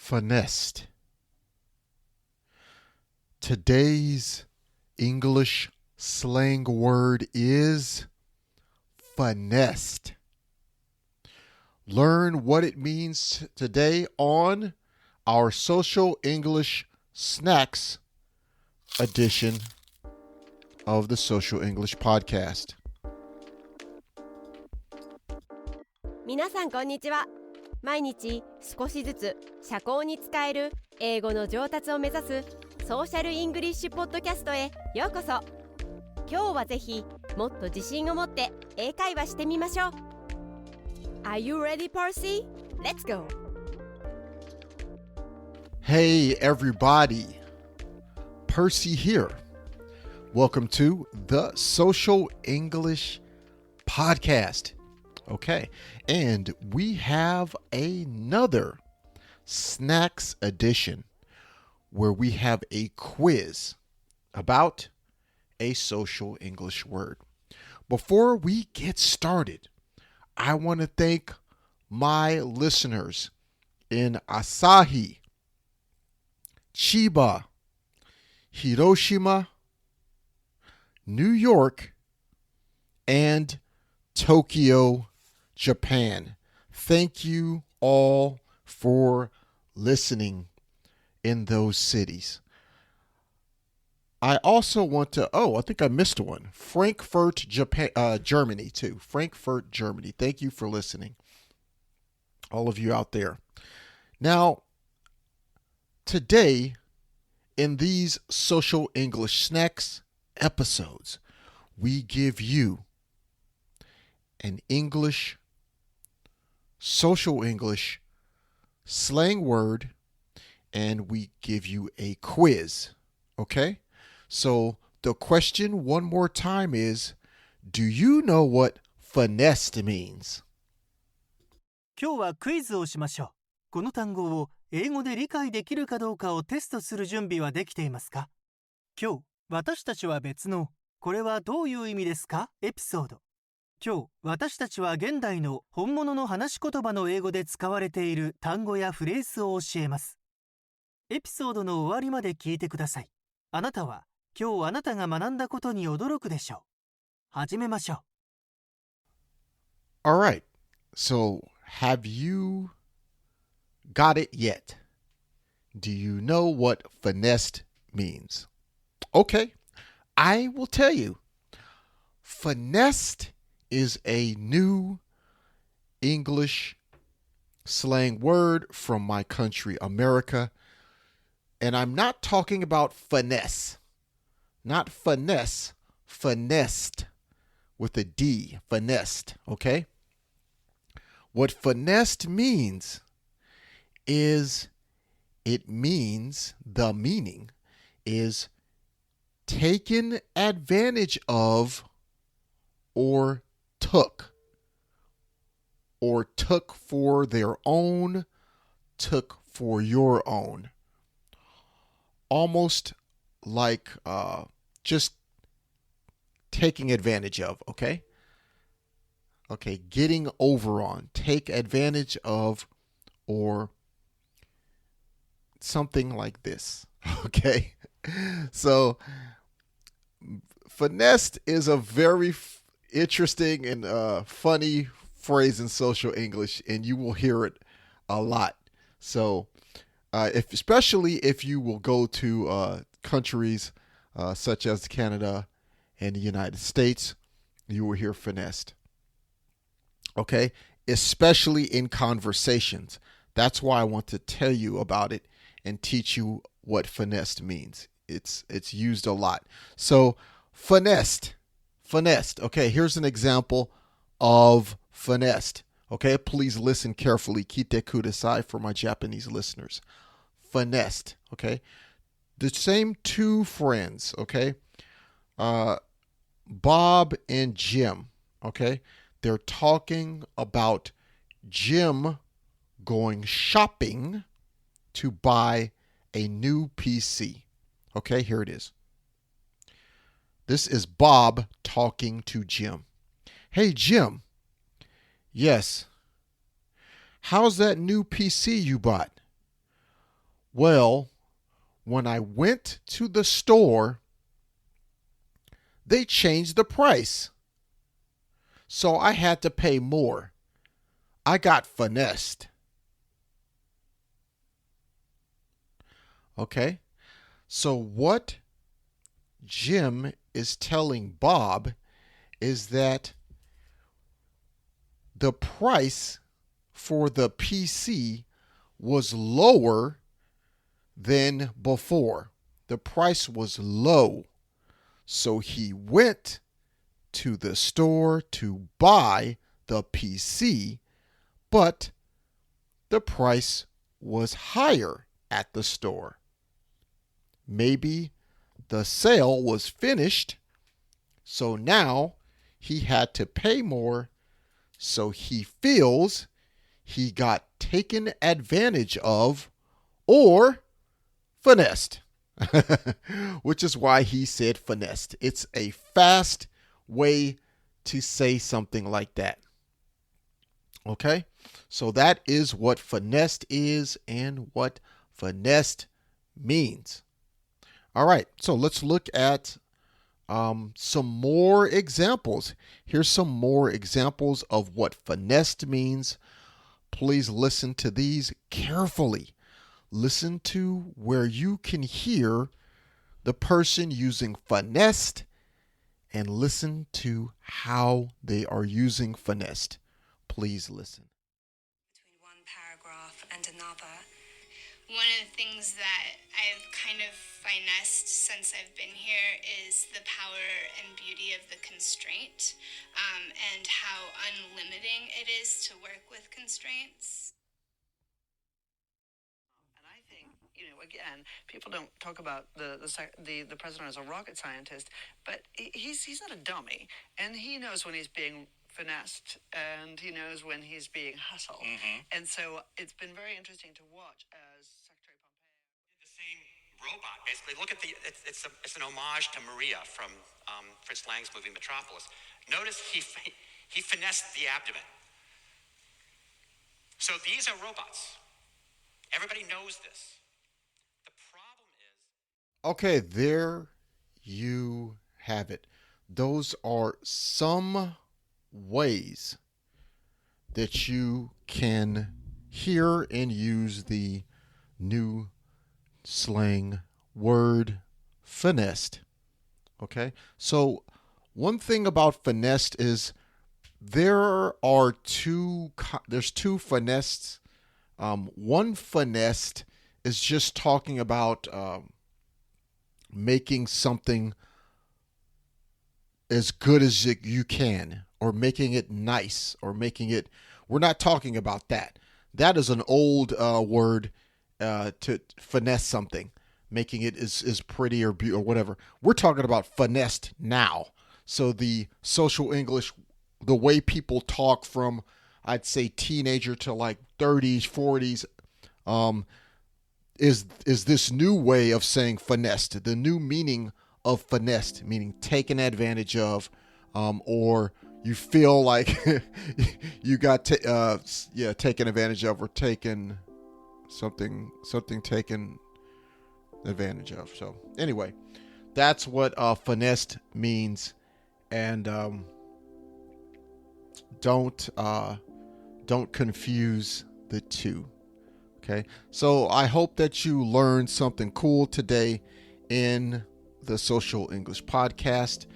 Finessed. Today's English slang word is finessed. Learn what it means today on our Social English Snacks edition of the Social English Podcast. 皆さんこんにちは。毎日少しずつ社交に使える英語の上達を目指すソーシャルイングリッシュポッドキャストへようこそ。今日はぜひもっと自信を持って英会話してみましょう。 Are you ready, Percy? Let's go! Hey everybody, Percy here. Welcome to the Social English Podcast. Okay, and we have another snacks edition where we have a quiz about a social English word. Before we get started, I want to thank my listeners in Asahi, Chiba, Hiroshima, New York, and Tokyo, Japan. Thank you all for listening in those cities. I also want to, I think I missed one. Frankfurt, Japan, Germany too. Frankfurt, Germany. Thank you for listening. All of you out there. Now, today, in these Social English Snacks episodes, we give you an English, social English slang word, and we give you a quiz. Okay? So the question one more time is, do you know what finessed means? 今日はクイズをしましょう。この単語を英語で理解できるかどうかをテストする準備はできていますか？今日、私たちは別の、これはどういう意味ですか？エピソード。今日、私たちは現代の本物の話し言葉の英語で使われている単語やフレーズを教えます。エピソードの終わりまで聞いてください。あなたは今日あなたが学んだことに驚くでしょう。始めましょう。All right. So, have you got it yet? Do you know what finessed means? Okay, I will tell you. Finessed is a new English slang word from my country, America. And I'm not talking about finesse. Not finesse, finessed with a D, finessed, okay? What finessed means is the meaning is taken advantage of or took for their own, took for your own. Almost like just taking advantage of, okay? Okay, getting over on, take advantage of, or something like this, okay? So, finessed is a very interesting and funny phrase in social English, and you will hear it a lot. So, especially if you will go to countries such as Canada and the United States, you will hear finessed. Okay? Especially in conversations. That's why I want to tell you about it and teach you what finessed means. It's used a lot. So, finessed. Okay, here's an example of finessed. Okay, please listen carefully. Kite kudasai for my Japanese listeners. Finessed. Okay, the same two friends. Okay, Bob and Jim. Okay, they're talking about Jim going shopping to buy a new PC. Okay, here it is. This is Bob talking to Jim. Hey, Jim. Yes. How's that new PC you bought? Well, when I went to the store, they changed the price. So I had to pay more. I got finessed. Okay, so what Jim is telling Bob is that the price for the PC was lower than before. The price was low. So he went to the store to buy the PC, but the price was higher at the store. Maybe the sale was finished, so now he had to pay more, so he feels he got taken advantage of or finessed. Which is why he said finessed. It's a fast way to say something like that. Okay? So that is what finessed is and what finessed means. All right, so let's look at some more examples. Here's some more examples of what finessed means. Please listen to these carefully. Listen to where you can hear the person using finessed and listen to how they are using finessed. Please listen. Between one paragraph and another. One of the things that I've kind of finessed since I've been here is the power and beauty of the constraint, and how unlimiting it is to work with constraints. And I think, again, people don't talk about the president as a rocket scientist, but he's not a dummy, and he knows when he's being finessed, and he knows when he's being hustled. And so it's been very interesting to watch as Secretary Pompeo. The same robot, basically. Look at it's an homage to Maria from Fritz Lang's movie Metropolis. Notice he finessed the abdomen. So these are robots. Everybody knows this. The problem is... Okay, there you have it. Those are some ways that you can hear and use the new slang word finessed. Okay, so one thing about finessed is there's two finessed. One finessed is just talking about making something as good as you can, or making it nice, or making it. We're not talking about that. That is an old word to finesse something, making it as pretty or whatever. We're talking about finessed now. So the social English, the way people talk from, I'd say, teenager to like 30s, 40s, is this new way of saying finessed. The new meaning of finessed, meaning taken advantage of, or you feel like you got taken advantage of, or taken something taken advantage of. So anyway, that's what finessed means, and don't confuse the two. Okay, so I hope that you learned something cool today in the Social English Podcast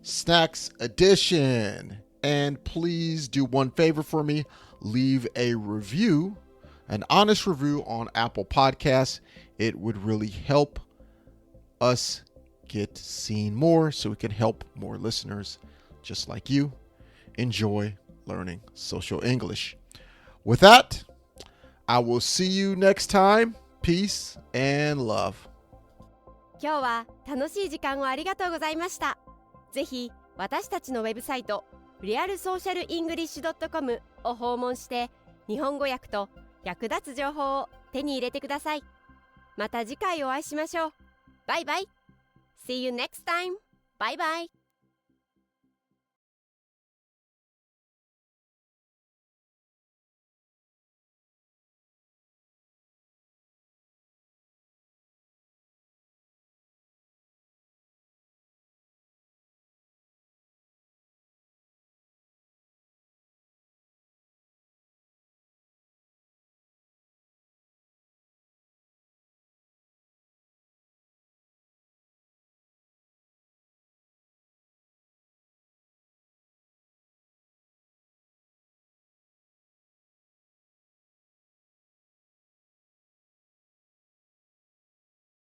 Snacks Edition. And please do one favor for me. Leave a review, an honest review on Apple Podcasts. It would really help us get seen more, so we can help more listeners just like you enjoy learning social English. With that, I will see you next time. Peace and love. 今日は楽しい時間をありがとうございました。ぜひ私たちのウェブサイトリアルソーシャルイングリッシュ .com を訪問して、日本語訳と役立つ情報を手に入れてください。また次回お会いしましょう。バイバイ。See you next time. Bye bye.